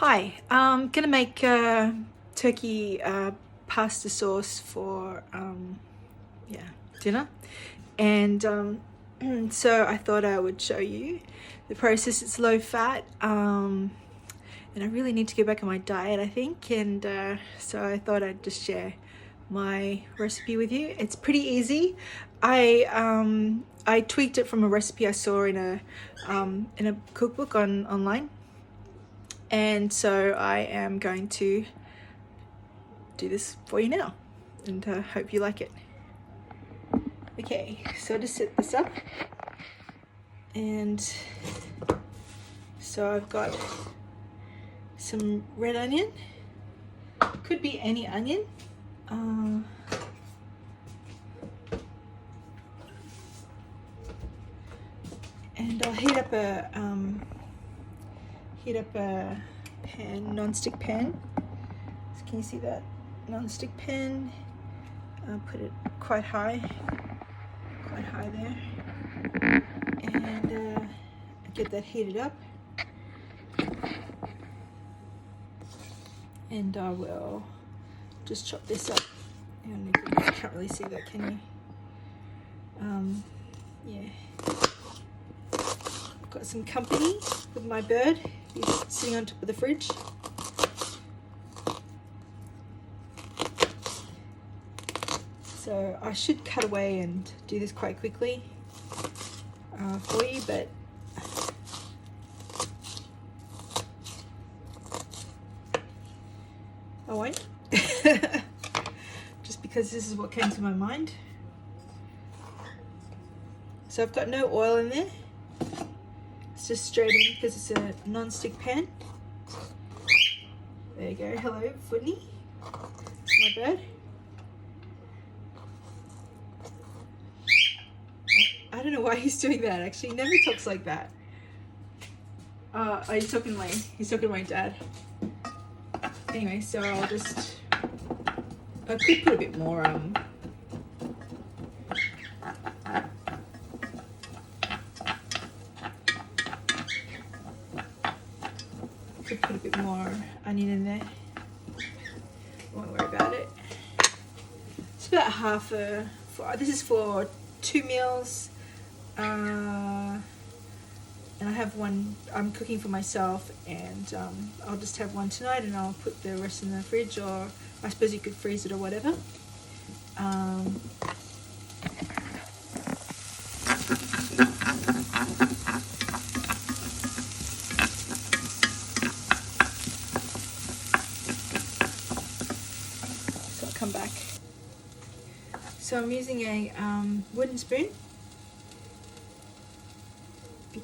Hi, I'm gonna make turkey pasta sauce for dinner, and so I thought I would show you the process. It's low fat, and I really need to get back on my diet, I think, and so I thought I'd just share my recipe with you. It's pretty easy. I tweaked it from a recipe I saw in a cookbook online. And so I am going to do this for you now, and hope you like it. Okay, so I just set this up, and so I've got some red onion, could be any onion, and I'll heat up a pan, non-stick pan. So can you see that non-stick pan? I'll put it quite high there, and get that heated up, and I will just chop this up. And you can't really see that, can you? Yeah. Got some company with my bird. He's sitting on top of the fridge. So I should cut away and do this quite quickly for you, but I won't. Just because this is what came to my mind. So I've got no oil in there. It's just straight in because it's a non-stick pan. There you go. Hello, Footney. It's my bird. I don't know why he's doing that. Actually, he never talks like that. He's talking to my dad. Anyway, so I could put a bit more put a bit more onion in there. Won't worry about it. It's about half this is for 2 meals, and I have one I'm cooking for myself, and I'll just have one tonight, and I'll put the rest in the fridge, or I suppose you could freeze it or whatever. Come back. So I'm using a wooden spoon.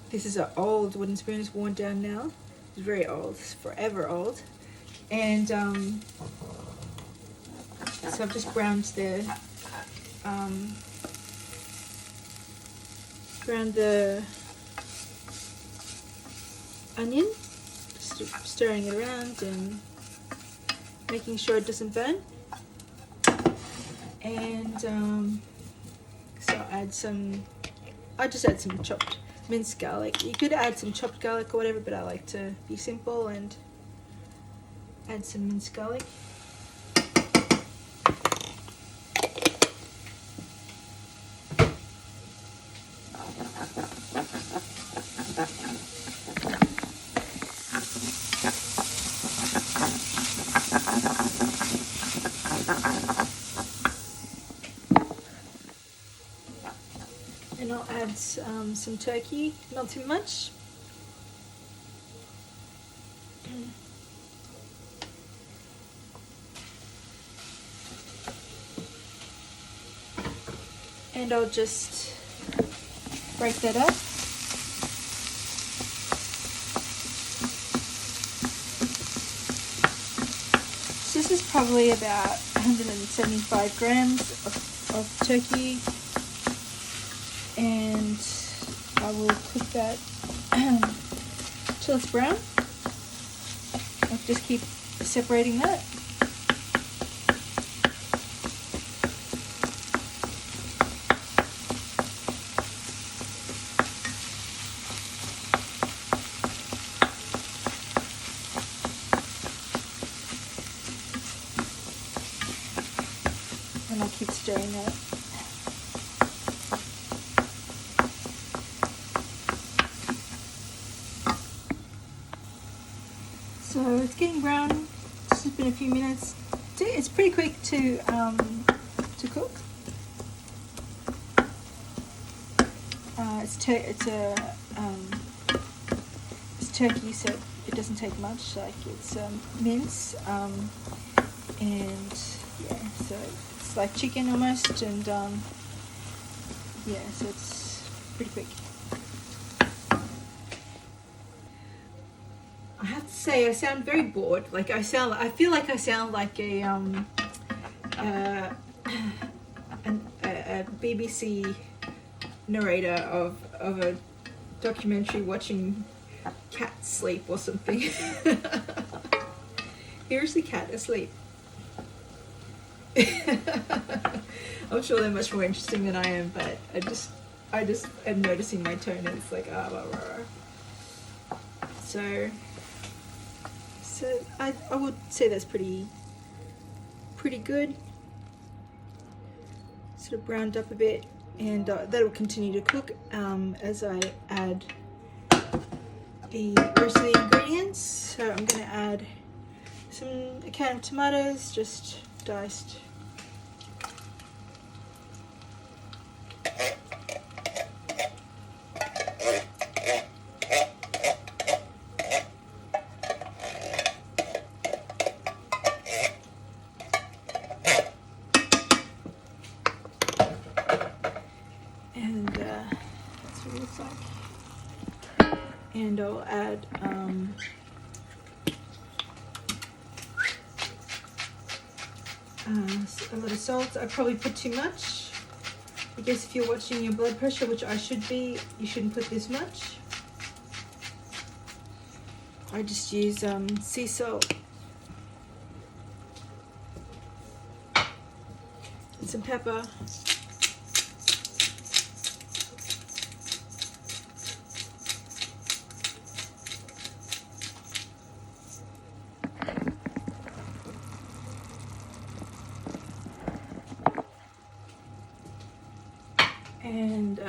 This is an old wooden spoon. It's worn down now. It's very old. It's forever old. And so I've just browned the onion, just stirring it around and making sure it doesn't burn. And so I just add some chopped minced garlic. You could add some chopped garlic or whatever, but I like to be simple and add some minced garlic. And I'll add some turkey, not too much. And I'll just break that up. So this is probably about 175 grams of turkey. And I will cook that till it's brown. I'll just keep separating that. and I'll keep stirring it. So it's getting brown. This has been a few minutes. It's pretty quick to cook. It's turkey, so it doesn't take much. Like it's mince, and yeah, so it's like chicken almost, and yeah, so it's pretty quick. I have to say, I sound very bored. Like I feel like I sound like a BBC narrator of a documentary watching cats sleep or something. Here's the cat asleep. I'm sure they're much more interesting than I am, but I just am noticing my tone, and it's like blah, blah, blah. So I would say that's pretty good. Sort of browned up a bit, and that will continue to cook as I add the rest of the ingredients. So I'm going to add a can of tomatoes, just diced. And that's what it looks like. And I'll add a lot of salt. I probably put too much. I guess if you're watching your blood pressure, which I should be, you shouldn't put this much. I just use sea salt and some pepper. And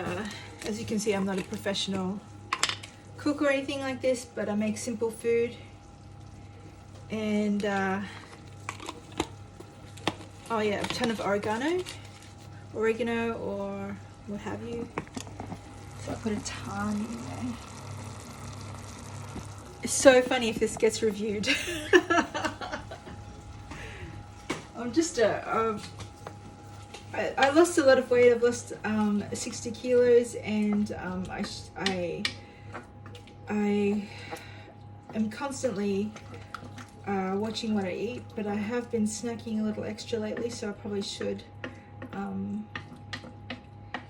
as you can see, I'm not a professional cook or anything like this, but I make simple food. And oh yeah, a ton of oregano or what have you. So I put a ton in there. It's so funny if this gets reviewed. I'm just I lost a lot of weight. I've lost 60 kilos, and I am constantly watching what I eat, but I have been snacking a little extra lately, so I probably should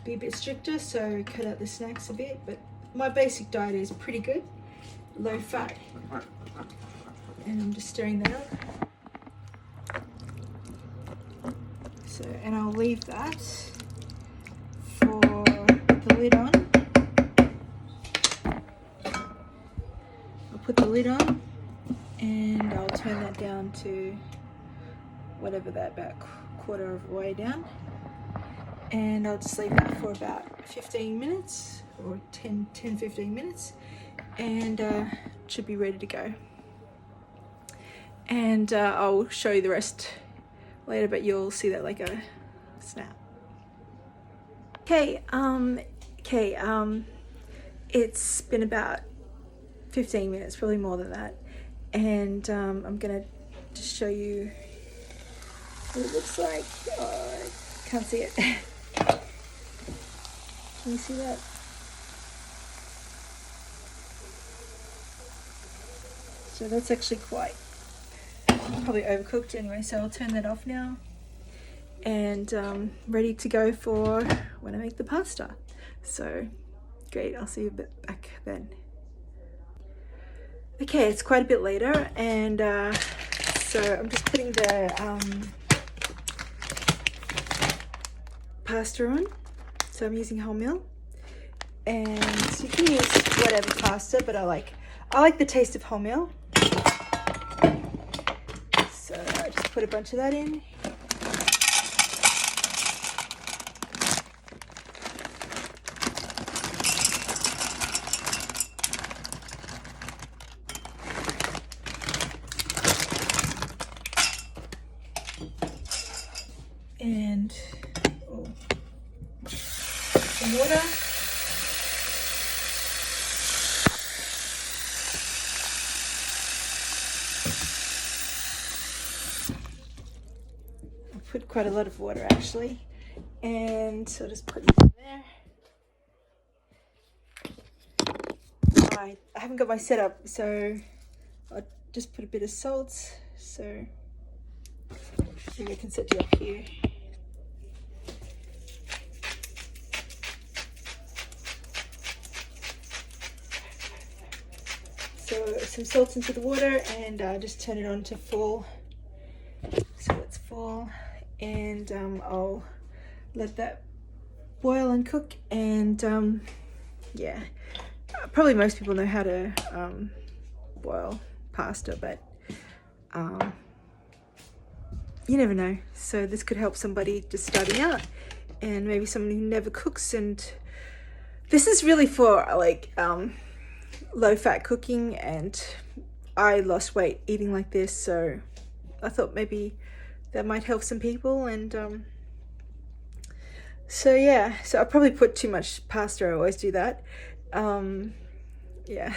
be a bit stricter, so cut out the snacks a bit. But my basic diet is pretty good, low fat, and I'm just stirring that up. So, and I'll leave that for the lid on. I'll put the lid on, and I'll turn that down to whatever that, about quarter of the way down. And I'll just leave that for about 15 minutes or 10-15 minutes, and it should be ready to go. And I'll show you the rest later, but you'll see that like a snap. Okay, it's been about 15 minutes, probably more than that, and I'm gonna just show you what it looks like. Oh, I can't see it. Can you see that? So that's actually quite probably overcooked anyway, so I'll turn that off now, and ready to go for when I make the pasta. So great, I'll see you back then. Okay, it's quite a bit later, and so I'm just putting the pasta on. So I'm using wholemeal, and you can use whatever pasta, but I like the taste of wholemeal. So I just put a bunch of that in. some water. I put quite a lot of water actually, and so I'll just put it in there. I haven't got my setup, so I'll just put a bit of salt. So maybe I can set you up here. So some salt into the water, and just turn it on to full. So it's full, and I'll let that boil and cook. And yeah, probably most people know how to boil pasta, but you never know. So this could help somebody just starting out, and maybe someone who never cooks. And this is really for like low fat cooking, and I lost weight eating like this, so I thought maybe that might help some people. And so yeah, so I probably put too much pasta. I always do that. Yeah.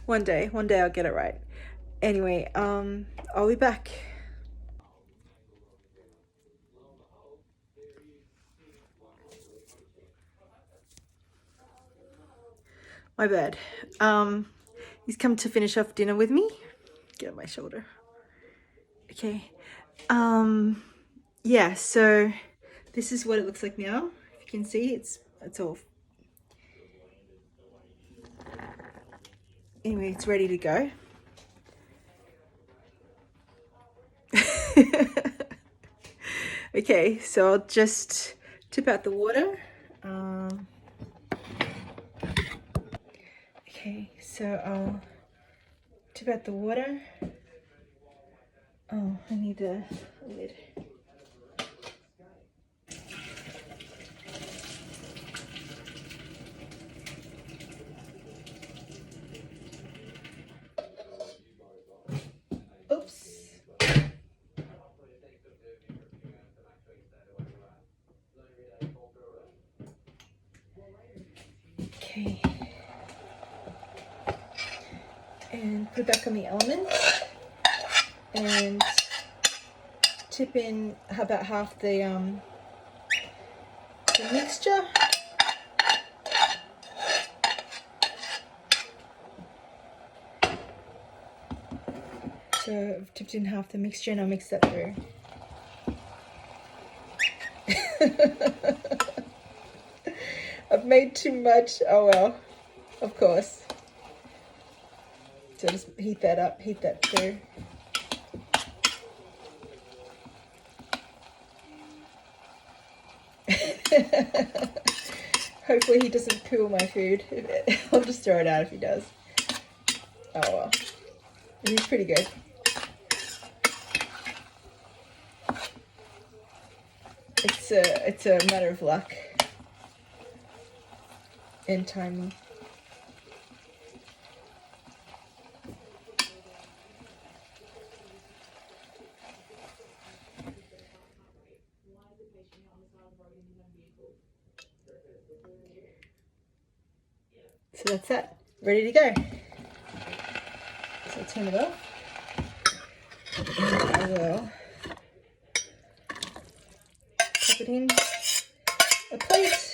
one day I'll get it right. Anyway, I'll be back. My bad. He's come to finish off dinner with me. Get on my shoulder. Okay. Yeah, so this is what it looks like now. If you can see, it's all. Anyway, it's ready to go. Okay, so I'll just tip out the water. Okay, so I'll tip out the water. Oh, I need a lid. Oops. Okay. And put it back on the element, and tip in about half the mixture. So I've tipped in half the mixture, and I'll mix that through. I've made too much. Oh well, of course. So just heat that up, heat that through. Hopefully he doesn't poo my food. I'll just throw it out if he does. Oh well. He's pretty good. It's a matter of luck and timing. So that's that. Ready to go. So I'll turn it off. And I will pop it in a plate.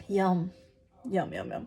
Yum. Yum, yum, yum.